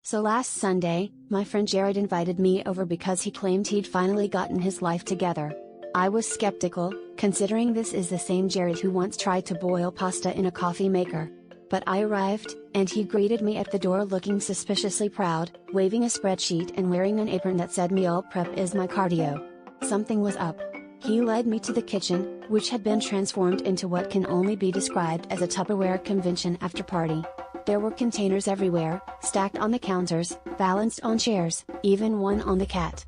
So last Sunday, my friend Jared invited me over because he claimed he'd finally gotten his life together. I was skeptical, considering this is the same Jared who once tried to boil pasta in a coffee maker. But I arrived, and he greeted me at the door looking suspiciously proud, waving a spreadsheet and wearing an apron that said meal prep is my cardio. Something was up. He led me to the kitchen, which had been transformed into what can only be described as a Tupperware convention after party. There were containers everywhere, stacked on the counters, balanced on chairs, even one on the cat.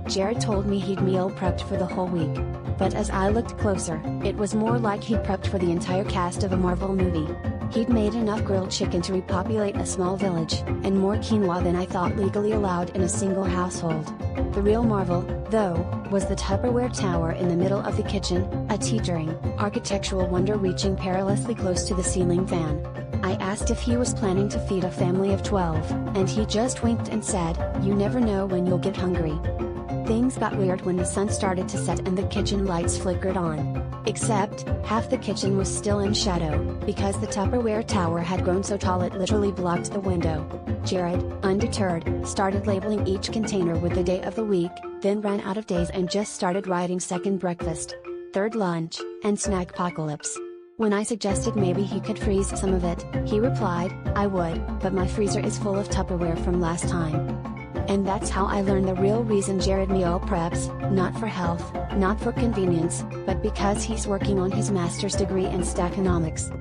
Jared told me he'd meal prepped for the whole week. But as I looked closer, it was more like he'd prepped for the entire cast of a Marvel movie. He'd made enough grilled chicken to repopulate a small village, and more quinoa than I thought legally allowed in a single household. The real marvel, though, was the Tupperware tower in the middle of the kitchen, a teetering, architectural wonder reaching perilously close to the ceiling fan. I asked if he was planning to feed a family of 12, and he just winked and said, "You never know when you'll get hungry." Things got weird when the sun started to set and the kitchen lights flickered on. Except, half the kitchen was still in shadow, because the Tupperware tower had grown so tall it literally blocked the window. Jared, undeterred, started labeling each container with the day of the week, then ran out of days and just started writing second breakfast, third lunch, and snackpocalypse. When I suggested maybe he could freeze some of it, he replied, "I would, but my freezer is full of Tupperware from last time." And that's how I learned the real reason Jared meal preps, not for health, not for convenience, but because he's working on his master's degree in stackonomics.